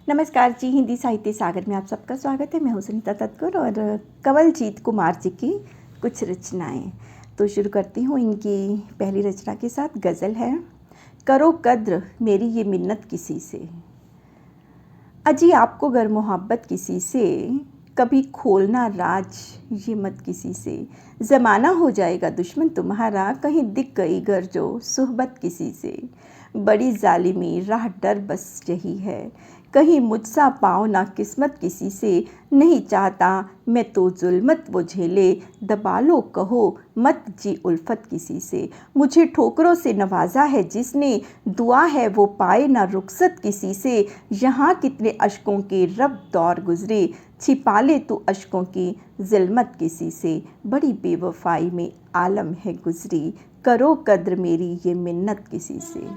नमस्कार जी, हिंदी साहित्य सागर में आप सबका स्वागत है। मैं हूँ सुनीता तत्कर और कंवलजीत कुमार जी की कुछ रचनाएं तो शुरू करती हूँ। इनकी पहली रचना के साथ गज़ल है, करो कद्र मेरी ये मिन्नत किसी से। अजी आपको गर मोहब्बत किसी से, कभी खोलना राज ये मत किसी से। ज़माना हो जाएगा दुश्मन तुम्हारा, कहीं दिख गई गर जो सुहबत किसी से। बड़ी जालिमी राह डर बस यही है, कहीं मुझसा पाओ ना किस्मत किसी से। नहीं चाहता मैं तो जुल्मत वो झेले, दबा लो कहो मत जी उल्फत किसी से। मुझे ठोकरों से नवाजा है जिसने, दुआ है वो पाए ना रुखसत किसी से। यहाँ कितने अश्कों के रब दौर गुजरे, छिपा ले तू अश्कों की ज़िल्मत किसी से। बड़ी बेवफाई में आलम है गुजरी, करो कद्र मेरी ये मिन्नत किसी से।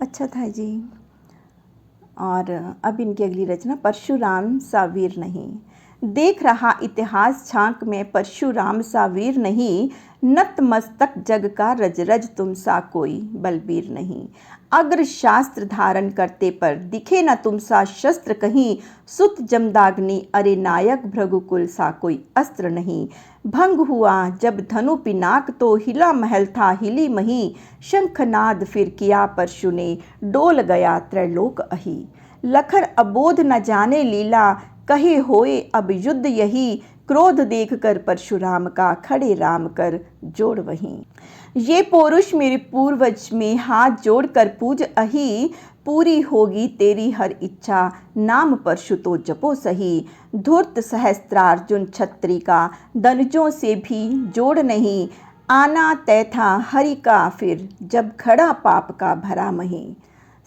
अच्छा था जी। और अब इनकी अगली रचना, परशुराम सा वीर नहीं। देख रहा इतिहास झांक में परशुराम सा वीर नहीं, नतमस्तक जग का रज रज तुम सा कोई बलबीर नहीं। अग्र शास्त्र धारण करते पर दिखे न तुम सा शस्त्र कहीं, सुत जमदाग्नि अरे नायक भृगुकुल सा कोई अस्त्र नहीं। भंग हुआ जब धनु पिनाक तो हिला महल था हिली मही, शंखनाद फिर किया परशु ने डोल गया त्रैलोक अही। लखर अबोध न जाने लीला कहे होए अब युद्ध यही, क्रोध देख कर परशुराम का खड़े राम कर जोड़ वहीं। ये पौरुष मेरे पूर्वज में हाथ जोड़ कर पूज अही, पूरी होगी तेरी हर इच्छा नाम परशु तो जपो सही। धूर्त सहस्त्रार्जुन छत्री का दनुजों से भी जोड़ नहीं, आना तय था हरि का फिर जब खड़ा पाप का भरा मही।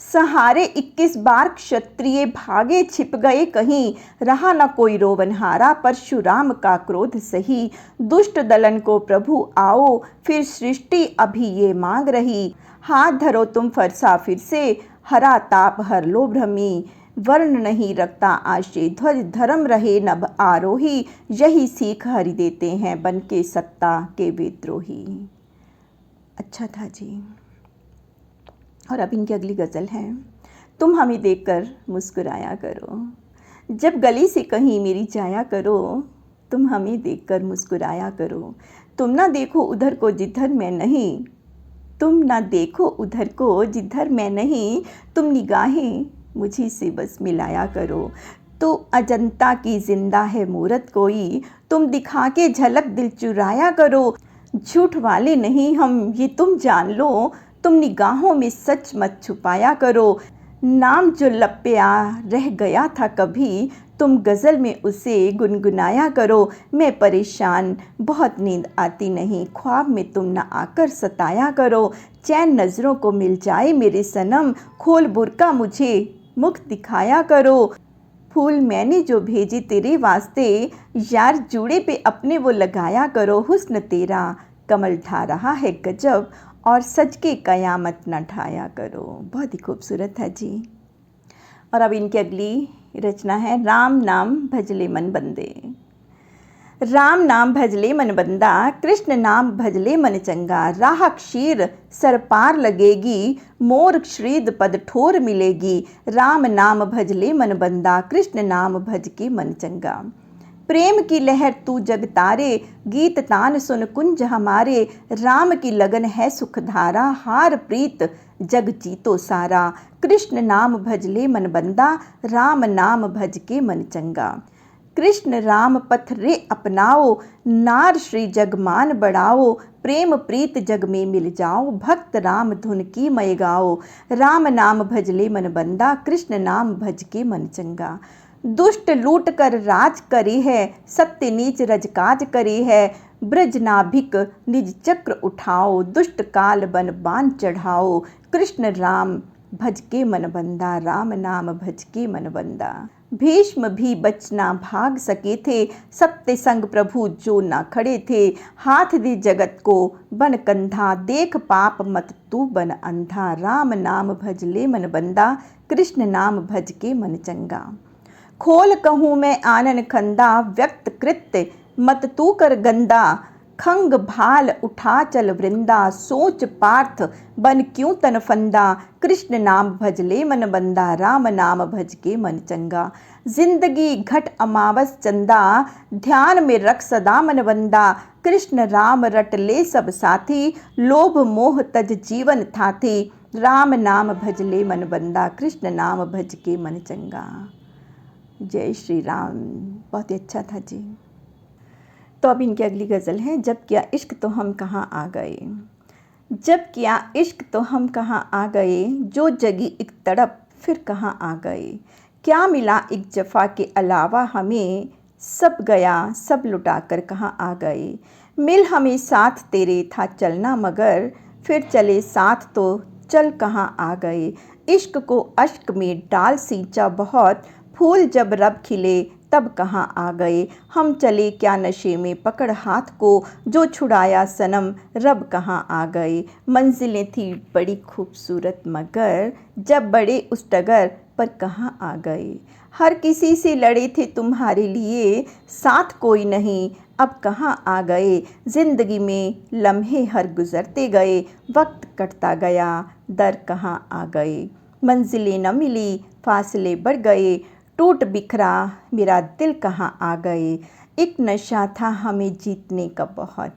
सहारे 21 बार क्षत्रिय भागे छिप गए कहीं, रहा न कोई रोवनहारा परशुराम का क्रोध सही। दुष्ट दलन को प्रभु आओ फिर सृष्टि अभी ये मांग रही, हाथ धरो तुम फरसा फिर से हरा ताप हर लो भ्रमी। वर्ण नहीं रखता आशे ध्वज धर्म रहे नभ आरोही, यही सीख हरि देते हैं बन के सत्ता के विद्रोही। अच्छा था जी। और अब इनकी अगली गज़ल है, तुम हमें देखकर मुस्कुराया करो। जब गली से कहीं मेरी जाया करो, तुम हमें देखकर मुस्कुराया करो। तुम ना देखो उधर को जिधर मैं नहीं, तुम ना देखो उधर को जिधर मैं नहीं, तुम निगाहें मुझी से बस मिलाया करो। तो अजंता की जिंदा है मूरत कोई, तुम दिखा के झलक दिल चुराया करो। झूठ वाले नहीं हम ये तुम जान लो, तुम निगाहों में सच मत छुपाया करो। नाम जो लब पे आ रह गया था कभी, तुम गज़ल में उसे गुनगुनाया करो। मैं परेशान बहुत नींद आती नहीं, ख्वाब में तुम न आकर सताया करो। चैन नज़रों को मिल जाए मेरे सनम, खोल बुर्का मुझे मुख दिखाया करो। फूल मैंने जो भेजे तेरे वास्ते, यार जूड़े पे अपने वो लगाया करो। हुस्न तेरा कमल ढा रहा है गजब, और सज के कयामत न ढाया करो। बहुत ही खूबसूरत है जी। और अब इनकी अगली रचना है, राम नाम भजले मन बंदे। राम नाम भजले मन बंदा, कृष्ण नाम भजले मन चंगा। राह क्षीर सर पार लगेगी, मोर श्रीद पद ठोर मिलेगी। राम नाम भजले मन बंदा, कृष्ण नाम भज के मन चंगा। प्रेम की लहर तू जग तारे, गीत तान सुन कुंज हमारे। राम की लगन है सुखधारा, हार प्रीत जग जीतो सारा। कृष्ण नाम भजले मन बंदा, राम नाम भज के मन चंगा। कृष्ण राम पथ रे अपनाओ, नार श्री जग मान बढ़ाओ। प्रेम प्रीत जग में मिल जाओ, भक्त राम धुन की मय गाओ। राम नाम भजले मन बंदा, कृष्ण नाम भज के मन चंगा। दुष्ट लूट कर राज करे है, सत्य नीच रजकाज करे है। ब्रज नाभिक निज चक्र उठाओ, दुष्ट काल बन बान चढ़ाओ। कृष्ण राम भज के मन बंदा, राम नाम भज के मन बंदा। भीष्म भी बच ना भाग सके थे, सत्य संग प्रभु जो ना खड़े थे। हाथ दे जगत को बन कंधा, देख पाप मत तू बन अंधा। राम नाम भज ले मन बंदा, कृष्ण नाम भज के मन चंगा। खोल कहूँ मैं आनन खंदा, व्यक्त कृत्य मत तू कर गंदा। खंग भाल उठा चल वृंदा, सोच पार्थ बन क्यों तन फंदा, कृष्ण नाम भज ले मन बंदा, राम नाम भज के मन चंगा। जिंदगी घट अमावस चंदा, ध्यान में रख सदा मन बंदा, कृष्ण राम रट ले सब साथी, लोभ मोह तज जीवन थाथी, राम नाम भज ले मन बंदा, कृष्ण नाम भज के मन चंगा। जय श्री राम। बहुत ही अच्छा था जी। तो अब इनकी अगली गज़ल है, जब किया इश्क तो हम कहाँ आ गए। जब किया इश्क तो हम कहाँ आ गए, जो जगी एक तड़प फिर कहाँ आ गए, क्या मिला एक जफ़ा के अलावा हमें, सब गया सब लुटा कर कहाँ आ गए। मिल हमें साथ तेरे था चलना मगर, फिर चले साथ तो चल कहाँ आ गए। इश्क को अश्क में डाल सींचा बहुत, फूल जब रब खिले तब कहाँ आ गए। हम चले क्या नशे में पकड़ हाथ को, जो छुड़ाया सनम रब कहाँ आ गए। मंजिलें थी बड़ी खूबसूरत मगर, जब बड़े उस डगर पर कहाँ आ गए। हर किसी से लड़े थे तुम्हारे लिए, साथ कोई नहीं अब कहाँ आ गए। ज़िंदगी में लम्हे हर गुज़रते गए, वक्त कटता गया दर कहाँ आ गए। मंजिलें न मिली फासले बढ़ गए, टूट बिखरा मेरा दिल कहाँ आ गए। एक नशा था हमें जीतने का बहुत,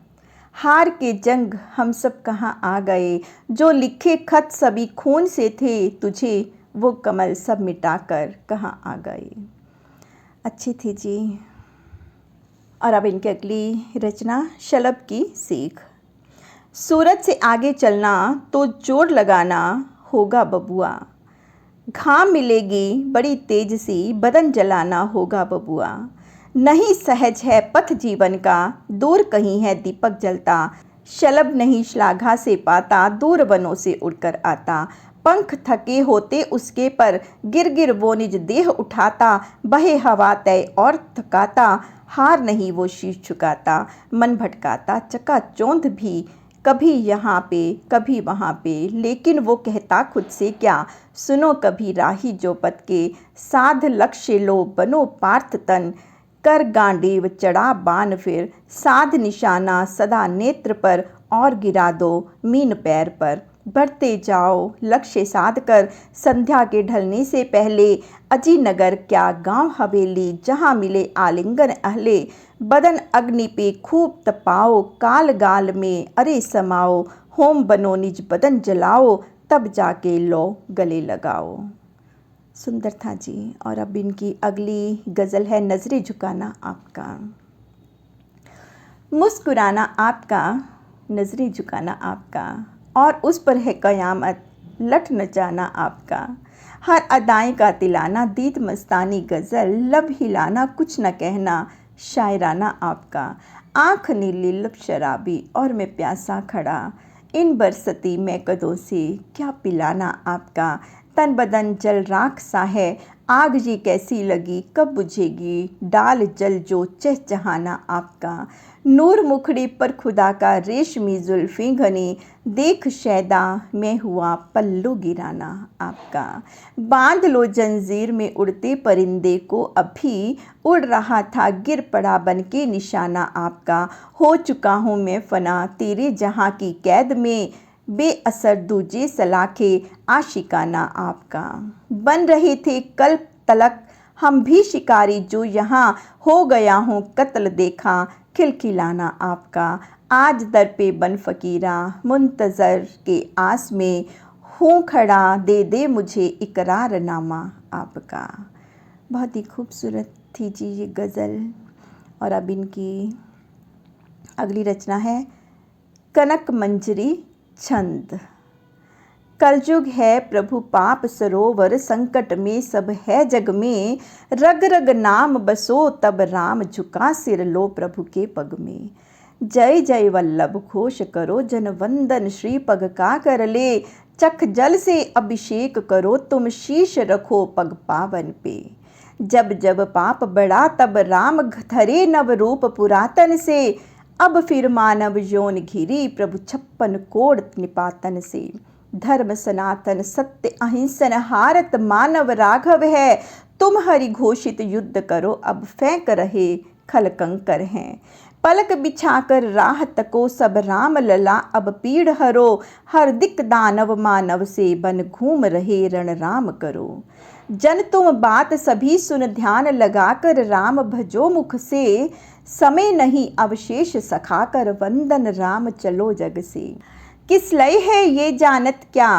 हार के जंग हम सब कहाँ आ गए। जो लिखे खत सभी खून से थे तुझे, वो कमल सब मिटाकर कहाँ आ गए। अच्छी थी जी। और अब इनकी अगली रचना, शलभ की सीख। सूरज से आगे चलना तो जोर लगाना होगा बबुआ, घाम मिलेगी बड़ी तेज सी बदन जलाना होगा बबुआ। नहीं सहज है पथ जीवन का, दूर कहीं है दीपक जलता, शलभ नहीं श्लाघा से पाता, दूर वनों से उड़कर आता। पंख थके होते उसके पर, गिर गिर वो निज देह उठाता, बहे हवा तय और थकाता, हार नहीं वो शीश झुकाता। मन भटकाता चकाचौंध भी, कभी यहाँ पे कभी वहाँ पे, लेकिन वो कहता खुद से क्या, सुनो कभी राही जो पथ के, साध लक्ष्य लो बनो पार्थ तन, कर गांडीव चढ़ा बाण फिर, साध निशाना सदा नेत्र पर, और गिरा दो मीन पैर पर। बढ़ते जाओ लक्ष्य साध कर, संध्या के ढलने से पहले, अजी नगर क्या गांव हवेली, जहाँ मिले आलिंगन अहले, बदन अग्नि पे खूब तपाओ, काल गाल में अरे समाओ, होम बनो निज बदन जलाओ, तब जाके लो गले लगाओ। सुंदर था जी। और अब इनकी अगली गज़ल है, नज़रें झुकाना आपका। मुस्कुराना आपका, नज़रें झुकाना आपका, और उस पर है क़यामत लठ न जाना आपका। हर अदाएं का तिलाना, दीद मस्तानी गज़ल, लब हिलाना कुछ न कहना शायराना आपका। आँख नीली लब शराबी और मैं प्यासा खड़ा, इन बरसती मैं कदों से क्या पिलाना आपका। तन बदन जल राख सा है, आग जी कैसी लगी कब बुझेगी, डाल जल जो चहचहाना आपका। नूर मुखड़ी पर खुदा का रेशमी जुल्फ़ें घनी, देख शैदा मैं हुआ पल्लू गिराना आपका। बांध लो जंजीर में उड़ते परिंदे को, अभी उड़ रहा था गिर पड़ा बन के निशाना आपका। हो चुका हूँ मैं फना तेरे जहाँ की कैद में, बेअसर दूजे सलाखे आशिकाना आपका। बन रहे थे कल तलक हम भी शिकारी, जो यहाँ हो गया हूँ कत्ल देखा खिलखिलाना आपका। आज दर पे बन फ़कीरा मुंतज़र के आस में, हूँ खड़ा दे दे मुझे इकरारनामा आपका। बहुत ही खूबसूरत थी जी ये गज़ल। और अब इनकी अगली रचना है, कनक मंजरी छंद। कलयुग है प्रभु पाप सरोवर, संकट में सब है जग में, रग रग नाम बसो तब राम, झुका सिर लो प्रभु के पग में। जय जय वल्लभ घोष करो जन वंदन, श्री पग का कर ले, चख जल से अभिषेक करो तुम, शीश रखो पग पावन पे। जब जब पाप बढ़ा तब राम धरे नव रूप पुरातन से, अब फिर मानव यौन घिरी प्रभु 56 कोड़ निपातन से। धर्म सनातन सत्य अहिंसन हारत मानव राघव है, तुम हरि घोषित युद्ध करो, अब फेंक रहे खल कंकर हैं। पलक बिछाकर राह तको सब राम लला, अब पीड़ हरो हर दिक दानव मानव से, बन घूम रहे रण राम करो। जन तुम बात सभी सुन ध्यान लगाकर, राम भजो मुख से, समय नहीं अवशेष सखाकर, वंदन राम चलो जग से। किस लय है ये जानत क्या,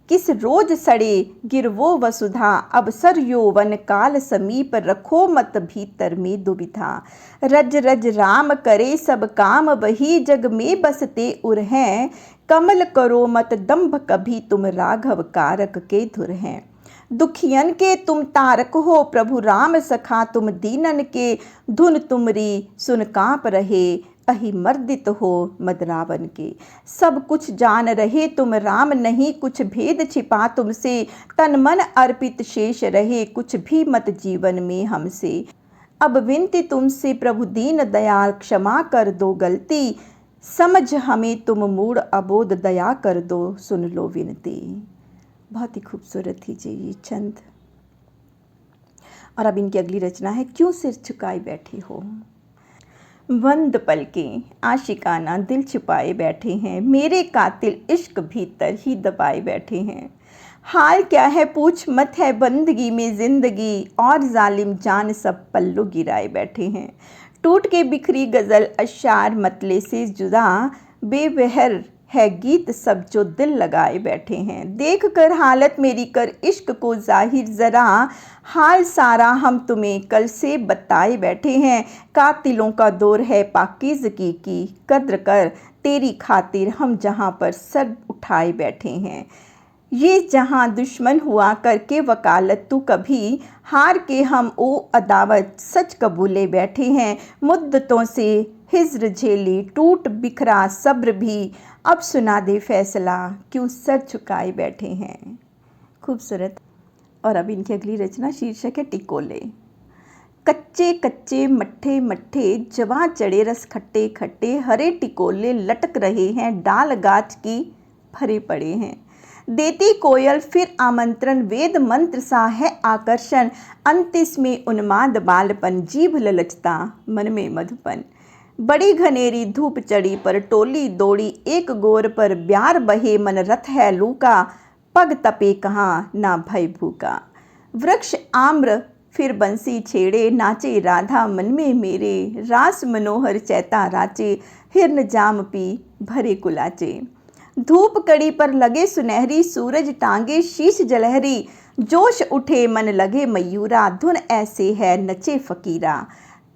किस रोज सड़े गिरवो वसुधा, अवसर यौवन काल समीप, रखो मत भीतर में दुविधा। रज रज राम करे सब काम, वही जग में बसते उर हैं, कमल करो मत दंभ कभी, तुम राघव कारक के धुर हैं। दुखियन के तुम तारक हो प्रभु राम सखा, तुम दीनन के धुन तुमरी सुन काँप रहे, अहि मर्दित हो मद रावण के। सब कुछ जान रहे तुम राम, नहीं कुछ भेद छिपा तुमसे, तन मन अर्पित शेष रहे, कुछ भी मत जीवन में हमसे। अब विनती तुमसे प्रभु दीन दयाल, क्षमा कर दो गलती, समझ हमें तुम मूढ़ अबोध, दया कर दो सुन लो विनती। बहुत ही खूबसूरत थी जी ये छंद। और अब इनकी अगली रचना है, क्यों सिर झुकाए बैठी हो। बंद पलकें आशिकाना दिल छुपाए बैठे हैं, मेरे कातिल इश्क भीतर ही दबाए बैठे हैं। हाल क्या है पूछ मत है बंदगी में जिंदगी, और जालिम जान सब पल्लू गिराए बैठे हैं। टूट के बिखरी गज़ल अशार मतले से जुदा, बेबहर है गीत सब जो दिल लगाए बैठे हैं। देख कर हालत मेरी कर इश्क को जाहिर ज़रा, हाल सारा हम तुम्हें कल से बताए बैठे हैं। कातिलों का दौर है पाकीज़गी की, कद्र कर तेरी खातिर हम जहाँ पर सर उठाए बैठे हैं। ये जहाँ दुश्मन हुआ करके वकालत तू कभी, हार के हम ओ अदावत सच कबूले बैठे हैं। मुद्दतों से हिज्र झेली टूट बिखरा सब्र भी, अब सुना दे फैसला क्यों सर झुकाए बैठे हैं। खूबसूरत। और अब इनकी अगली रचना शीर्षक है टिकोले। कच्चे कच्चे मट्ठे मट्ठे, जवां चढ़े रस खट्टे खट्टे, हरे टिकोले लटक रहे हैं डाल गाछ की भरे पड़े हैं। देती कोयल फिर आमंत्रण, वेद मंत्र सा है आकर्षण, अंतिस में उन्माद बालपन, जीभ ललचता मन में मधुपन। बड़ी घनेरी धूप चढ़ी पर टोली दौड़ी, एक गोर पर ब्यार बहे मन रथ है लूका, पग तपे कहाँ ना भय भूका। वृक्ष आम्र फिर बंसी छेड़े, नाचे राधा मन में मेरे, रास मनोहर चैता राचे, हिरन जाम पी भरे कुलाचे। धूप कड़ी पर लगे सुनहरी, सूरज टांगे शीश जलहरी, जोश उठे मन लगे मयूरा, धुन ऐसे है नचे फकीरा।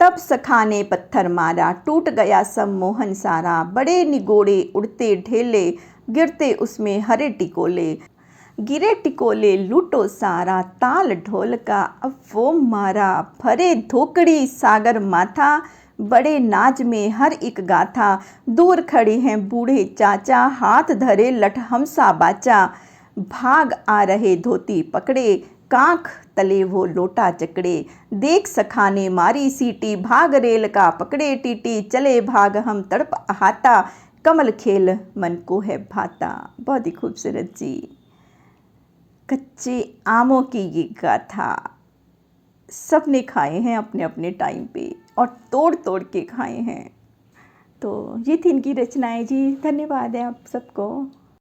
तब सखा ने पत्थर मारा, टूट गया सब मोहन सारा, बड़े निगोड़े उड़ते ढेले, गिरते उसमें हरे टिकोले। गिरे टिकोले लूटो सारा, ताल ढोल का अब वो मारा, भरे धोकड़ी सागर माथा, बड़े नाच में हर एक गाथा। दूर खड़े हैं बूढ़े चाचा, हाथ धरे लठ हमसा बाचा, भाग आ रहे धोती पकड़े, कांख तले वो लोटा चकड़े। देख सखा ने मारी सीटी, भाग रेल का पकड़े टीटी, चले भाग हम तड़प अहाता, कमल खेल मन को है भाता। बहुत ही खूबसूरत जी। कच्चे आमों की ये गाथा सब ने खाए हैं अपने अपने टाइम पे, और तोड़ तोड़ के खाए हैं। तो ये थी इनकी रचनाएं जी। धन्यवाद है आप सबको।